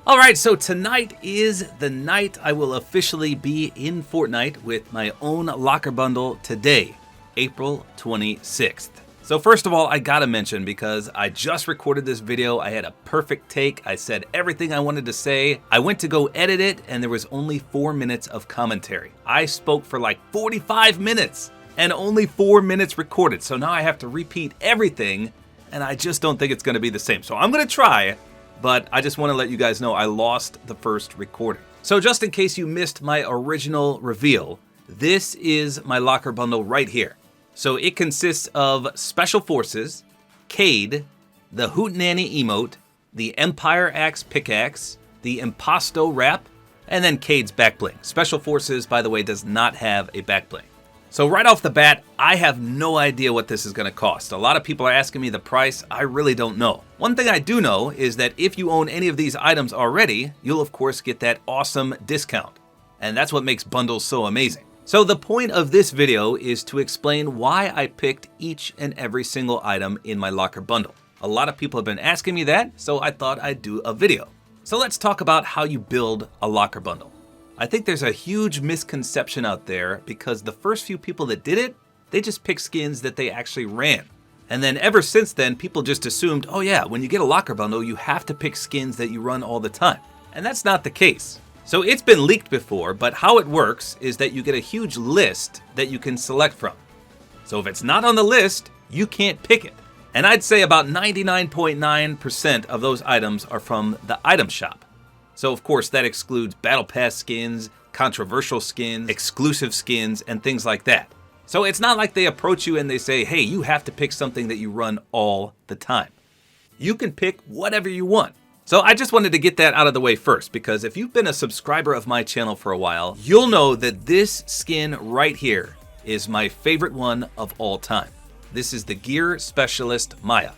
Alright, so tonight is the night I will officially be in Fortnite with my own locker bundle today, April 26th. So first of all, I gotta mention, because I just recorded this video, I had a perfect take, I said everything I wanted to say, I went to go edit it, and there was only 4 minutes of commentary. I spoke for like 45 minutes, and only 4 minutes recorded, so now I have to repeat everything, and I just don't think it's gonna be the same. So I'm gonna try, but I just want to let you guys know I lost the first recording. So just in case you missed my original reveal, this is my locker bundle right here. So it consists of Special Forces, Cade, the Hootenanny emote, the Empire Axe Pickaxe, the Impasto wrap, and then Cade's back bling. Special Forces, by the way, does not have a back bling. So right off the bat, I have no idea what this is going to cost. A lot of people are asking me the price. I really don't know. One thing I do know is that if you own any of these items already, you'll of course get that awesome discount. And that's what makes bundles so amazing. So the point of this video is to explain why I picked each and every single item in my locker bundle. A lot of people have been asking me that, so I thought I'd do a video. So let's talk about how you build a locker bundle. I think there's a huge misconception out there because the first few people that did it, they just picked skins that they actually ran. And then ever since then, people just assumed, oh yeah, when you get a locker bundle, you have to pick skins that you run all the time. And that's not the case. So it's been leaked before, but how it works is that you get a huge list that you can select from. So if it's not on the list, you can't pick it. And I'd say about 99.9% of those items are from the item shop. So of course that excludes Battle Pass skins, controversial skins, exclusive skins, and things like that. So it's not like they approach you and they say, hey, you have to pick something that you run all the time. You can pick whatever you want. So I just wanted to get that out of the way first, because if you've been a subscriber of my channel for a while, you'll know that this skin right here is my favorite one of all time. This is the Gear Specialist Maya.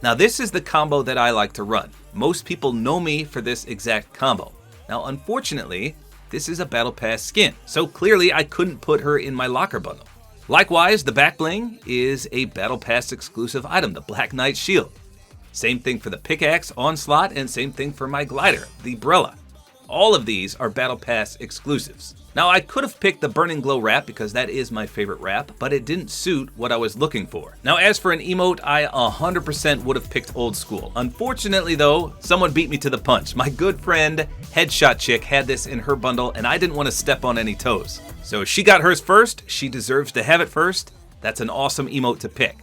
Now this is the combo that I like to run. Most people know me for this exact combo. Now unfortunately, this is a Battle Pass skin, so clearly I couldn't put her in my locker bundle. Likewise, the back bling is a Battle Pass exclusive item, the Black Knight Shield. Same thing for the Pickaxe Onslaught, and same thing for my glider, the Brella. All of these are Battle Pass exclusives. Now I could have picked the Burning Glow wrap because that is my favorite wrap, but it didn't suit what I was looking for. Now as for an emote, I 100% would have picked Old School. Unfortunately though, someone beat me to the punch. My good friend, Headshot Chick, had this in her bundle and I didn't want to step on any toes. So she got hers first, she deserves to have it first. That's an awesome emote to pick.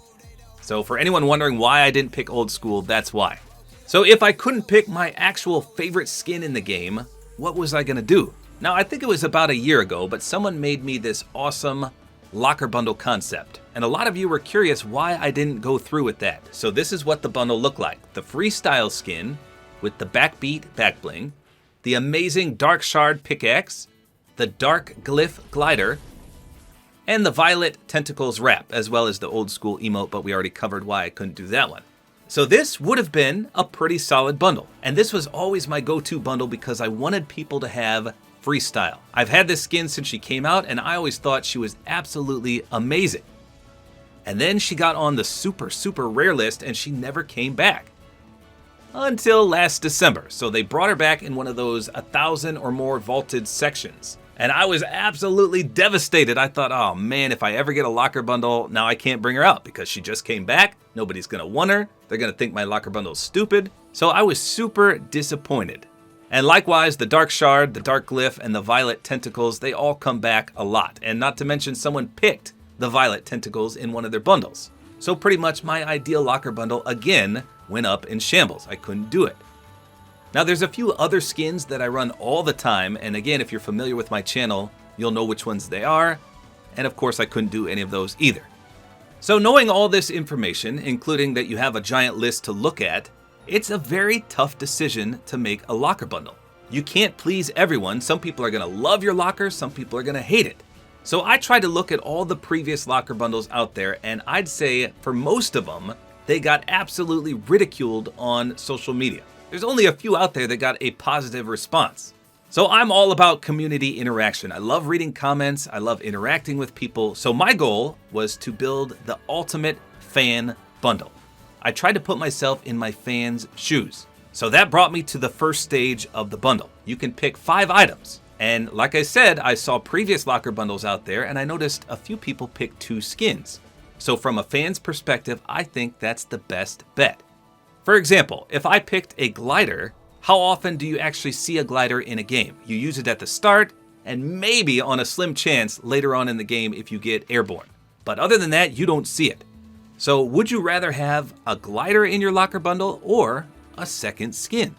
So for anyone wondering why I didn't pick Old School, that's why. So if I couldn't pick my actual favorite skin in the game, what was I gonna do? Now I think it was about a year ago, but someone made me this awesome locker bundle concept. And a lot of you were curious why I didn't go through with that. So this is what the bundle looked like. The Freestyle Skin with the Backbeat back bling, the amazing Dark Shard Pickaxe, the Dark Glyph Glider, and the Violet Tentacles wrap, as well as the Old School emote, but we already covered why I couldn't do that one. So this would have been a pretty solid bundle. And this was always my go-to bundle because I wanted people to have Freestyle. I've had this skin since she came out and I always thought she was absolutely amazing. And then she got on the super rare list and she never came back. Until last December. So they brought her back in one of those 1,000 or more vaulted sections. And I was absolutely devastated. I thought, oh man, if I ever get a locker bundle, now I can't bring her out because she just came back. Nobody's gonna want her. They're gonna think my locker bundle is stupid. So I was super disappointed. And likewise, the Dark Shard, the Dark Glyph, and the Violet Tentacles, they all come back a lot. And not to mention someone picked the Violet Tentacles in one of their bundles. So pretty much my ideal locker bundle again went up in shambles. I couldn't do it. Now there's a few other skins that I run all the time, and again, if you're familiar with my channel, you'll know which ones they are, and of course I couldn't do any of those either. So knowing all this information, including that you have a giant list to look at, it's a very tough decision to make a locker bundle. You can't please everyone. Some people are gonna love your locker, some people are gonna hate it. So I tried to look at all the previous locker bundles out there, and I'd say for most of them, they got absolutely ridiculed on social media. There's only a few out there that got a positive response. So I'm all about community interaction. I love reading comments, I love interacting with people. So my goal was to build the ultimate fan bundle. I tried to put myself in my fans' shoes. So that brought me to the first stage of the bundle. You can pick 5 items. And like I said, I saw previous locker bundles out there and I noticed a few people pick 2 skins. So from a fan's perspective, I think that's the best bet. For example, if I picked a glider, how often do you actually see a glider in a game? You use it at the start and maybe on a slim chance later on in the game if you get airborne. But other than that, you don't see it. So would you rather have a glider in your locker bundle or a second skin?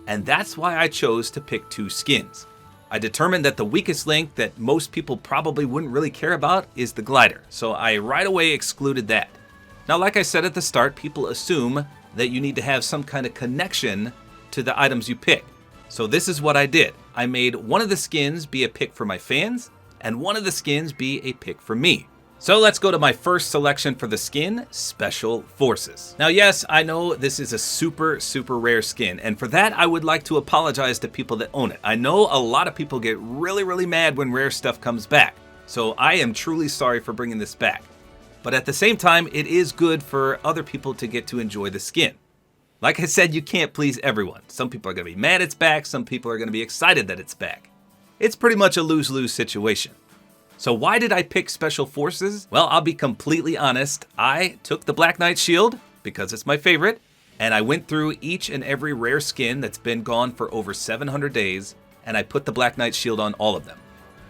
And that's why I chose to pick 2 skins. I determined that the weakest link that most people probably wouldn't really care about is the glider, so I right away excluded that. Now, like I said at the start, people assume that you need to have some kind of connection to the items you pick. So this is what I did. I made one of the skins be a pick for my fans, and one of the skins be a pick for me. So let's go to my first selection for the skin, Special Forces. Now yes, I know this is a super rare skin, and for that I would like to apologize to people that own it. I know a lot of people get really mad when rare stuff comes back, so I am truly sorry for bringing this back. But at the same time, it is good for other people to get to enjoy the skin. Like I said, you can't please everyone. Some people are going to be mad it's back, some people are going to be excited that it's back. It's pretty much a lose-lose situation. So why did I pick Special Forces? Well, I'll be completely honest. I took the Black Knight Shield because it's my favorite, and I went through each and every rare skin that's been gone for over 700 days, and I put the Black Knight Shield on all of them.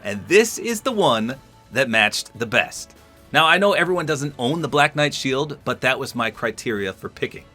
And this is the one that matched the best. Now, I know everyone doesn't own the Black Knight Shield, but that was my criteria for picking.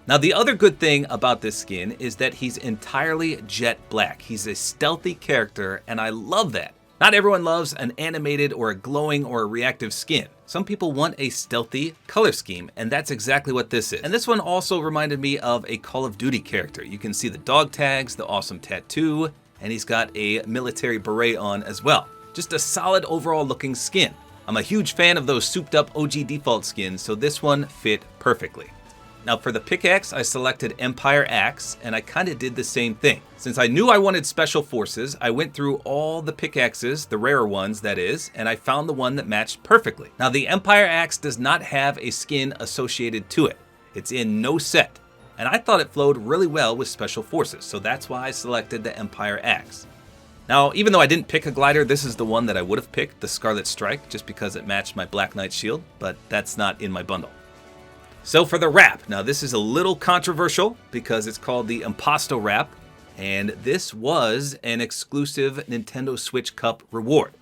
Now, the other good thing about this skin is that he's entirely jet black. He's a stealthy character, and I love that. Not everyone loves an animated or a glowing or a reactive skin. Some people want a stealthy color scheme, and that's exactly what this is. And this one also reminded me of a Call of Duty character. You can see the dog tags, the awesome tattoo, and he's got a military beret on as well. Just a solid overall looking skin. I'm a huge fan of those souped up OG default skins, so this one fit perfectly. Now for the pickaxe, I selected Empire Axe, and I kind of did the same thing. Since I knew I wanted Special Forces, I went through all the pickaxes, the rarer ones that is, and I found the one that matched perfectly. Now the Empire Axe does not have a skin associated to it. It's in no set, and I thought it flowed really well with Special Forces, so that's why I selected the Empire Axe. Now, even though I didn't pick a glider, this is the one that I would have picked, the Scarlet Strike, just because it matched my Black Knight Shield, but that's not in my bundle. So for the wrap, now this is a little controversial because it's called the Impasto Wrap, and this was an exclusive Nintendo Switch Cup reward.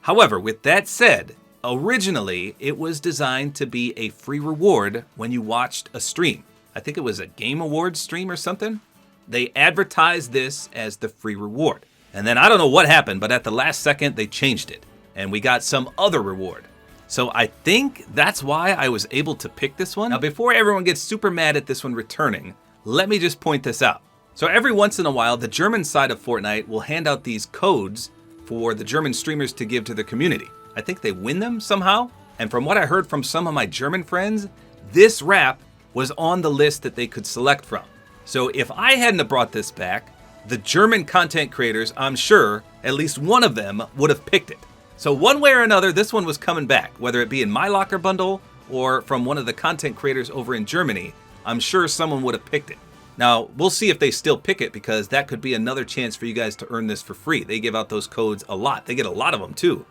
However, with that said, originally it was designed to be a free reward when you watched a stream. I think it was a Game Awards stream or something. They advertised this as the free reward. And then I don't know what happened, but at the last second they changed it, and we got some other reward. So I think that's why I was able to pick this one. Now before everyone gets super mad at this one returning, let me just point this out. So every once in a while, the German side of Fortnite will hand out these codes for the German streamers to give to the community. I think they win them somehow. And from what I heard from some of my German friends, this wrap was on the list that they could select from. So if I hadn't have brought this back, the German content creators, I'm sure, at least one of them would have picked it. So one way or another, this one was coming back, whether it be in my locker bundle or from one of the content creators over in Germany. I'm sure someone would have picked it. Now, we'll see if they still pick it, because that could be another chance for you guys to earn this for free. They give out those codes a lot. They get a lot of them too.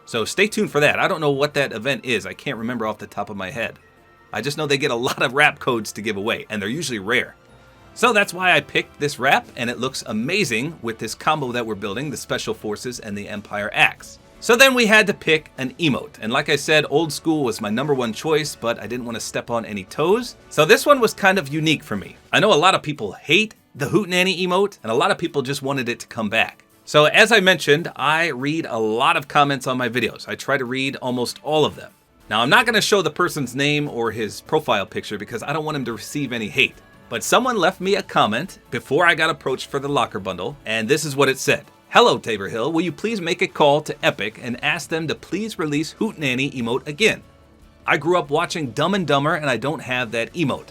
So stay tuned for that. I don't know what that event is. I can't remember off the top of my head. I just know they get a lot of wrap codes to give away, and they're usually rare. So that's why I picked this wrap, and it looks amazing with this combo that we're building, the Special Forces and the Empire Axe. So then we had to pick an emote, and like I said, old school was my #1 choice, but I didn't want to step on any toes. So this one was kind of unique for me. I know a lot of people hate the Hootenanny emote, and a lot of people just wanted it to come back. So as I mentioned, I read a lot of comments on my videos. I try to read almost all of them. Now I'm not going to show the person's name or his profile picture because I don't want him to receive any hate. But someone left me a comment before I got approached for the locker bundle, and this is what it said. Hello, Tabor Hill, will you please make a call to Epic and ask them to please release Hootenanny emote again? I grew up watching Dumb and Dumber and I don't have that emote.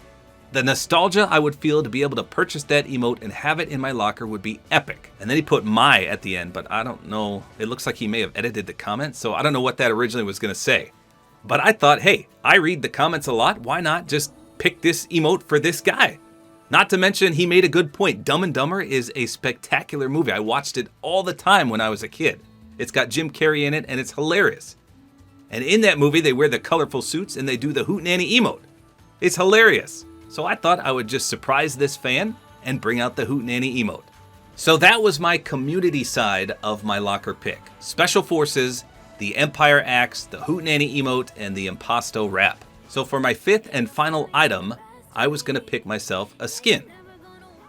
The nostalgia I would feel to be able to purchase that emote and have it in my locker would be epic. And then he put my at the end, but I don't know. It looks like he may have edited the comment, so I don't know what that originally was going to say. But I thought, hey, I read the comments a lot. Why not just pick this emote for this guy? Not to mention, he made a good point. Dumb and Dumber is a spectacular movie. I watched it all the time when I was a kid. It's got Jim Carrey in it, and it's hilarious. And in that movie, they wear the colorful suits and they do the Hootenanny emote. It's hilarious. So I thought I would just surprise this fan and bring out the Hootenanny emote. So that was my community side of my locker pick. Special Forces, the Empire Axe, the Hootenanny emote, and the Impasto wrap. So for my fifth and final item, I was going to pick myself a skin.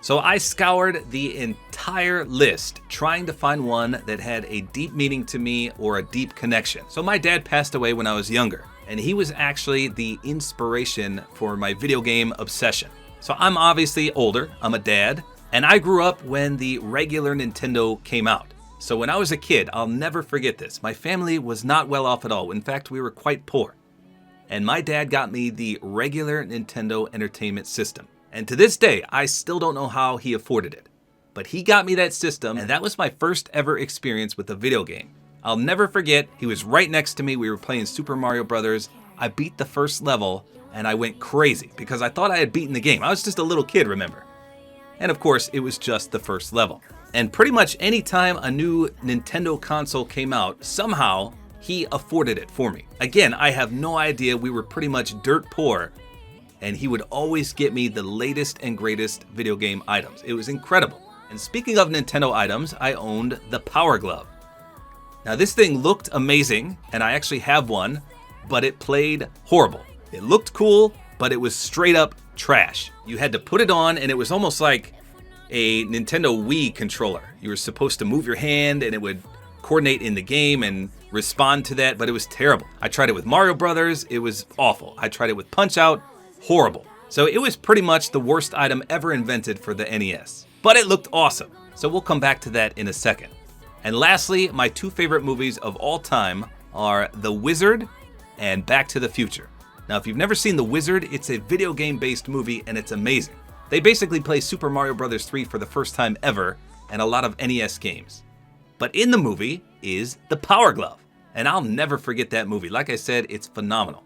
So I scoured the entire list trying to find one that had a deep meaning to me or a deep connection. So my dad passed away when I was younger, and he was actually the inspiration for my video game obsession. So I'm obviously older, I'm a dad, and I grew up when the regular Nintendo came out. So when I was a kid, I'll never forget this. My family was not well off at all. In fact, we were quite poor. And my dad got me the regular Nintendo Entertainment System. And to this day, I still don't know how he afforded it. But he got me that system, and that was my first ever experience with a video game. I'll never forget, he was right next to me. We were playing Super Mario Brothers. I beat the first level, and I went crazy because I thought I had beaten the game. I was just a little kid, remember? And of course, it was just the first level. And pretty much any time a new Nintendo console came out, somehow he afforded it for me. Again, I have no idea. We were pretty much dirt poor, and he would always get me the latest and greatest video game items. It was incredible. And speaking of Nintendo items, I owned the Power Glove. Now this thing looked amazing, and I actually have one, but it played horrible. It looked cool, but it was straight up trash. You had to put it on, and it was almost like a Nintendo Wii controller. You were supposed to move your hand, and it would coordinate in the game and respond to that, but it was terrible. I tried it with Mario Brothers, it was awful. I tried it with Punch-Out, horrible. So it was pretty much the worst item ever invented for the NES. But it looked awesome, so we'll come back to that in a second. And lastly, my two favorite movies of all time are The Wizard and Back to the Future. Now, if you've never seen The Wizard, it's a video game-based movie, and it's amazing. They basically play Super Mario Bros. 3 for the first time ever, and a lot of NES games. But in the movie is the Power Glove, and I'll never forget that movie. Like I said, it's phenomenal.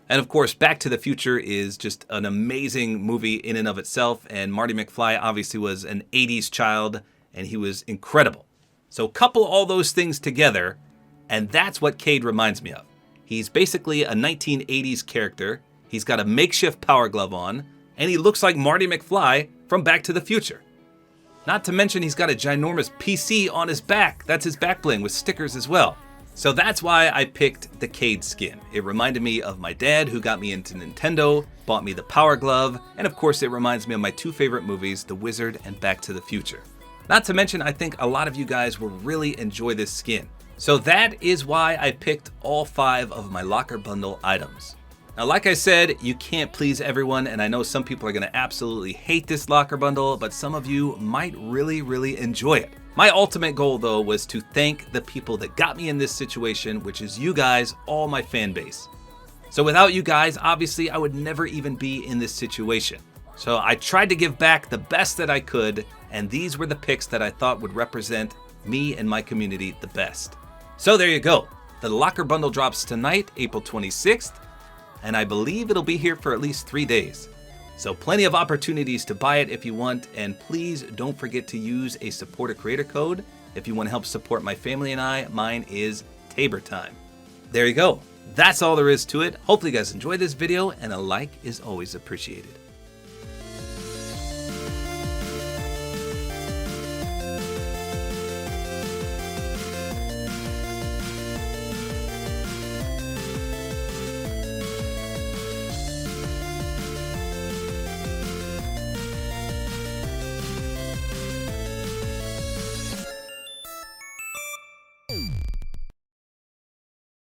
And of course, Back to the Future is just an amazing movie in and of itself, and Marty McFly obviously was an 80s child, and he was incredible. So couple all those things together, and that's what Cade reminds me of. He's basically a 1980s character, he's got a makeshift Power Glove on, and he looks like Marty McFly from Back to the Future. Not to mention he's got a ginormous PC on his back. That's his back bling with stickers as well. So that's why I picked the Cade skin. It reminded me of my dad who got me into Nintendo, bought me the Power Glove, and of course it reminds me of my two favorite movies, The Wizard and Back to the Future. Not to mention, I think a lot of you guys will really enjoy this skin. So that is why I picked all 5 of my Locker Bundle items. Now, like I said, you can't please everyone, and I know some people are going to absolutely hate this Locker Bundle, but some of you might really enjoy it. My ultimate goal, though, was to thank the people that got me in this situation, which is you guys, all my fan base. So without you guys, obviously, I would never even be in this situation. So I tried to give back the best that I could, and these were the picks that I thought would represent me and my community the best. So there you go. The Locker Bundle drops tonight, April 26th, and I believe it'll be here for at least 3 days. So plenty of opportunities to buy it if you want, and please don't forget to use a Support-A-Creator Code if you want to help support my family and I. Mine is tabortime. There you go. That's all there is to it. Hopefully you guys enjoyed this video, and a like is always appreciated.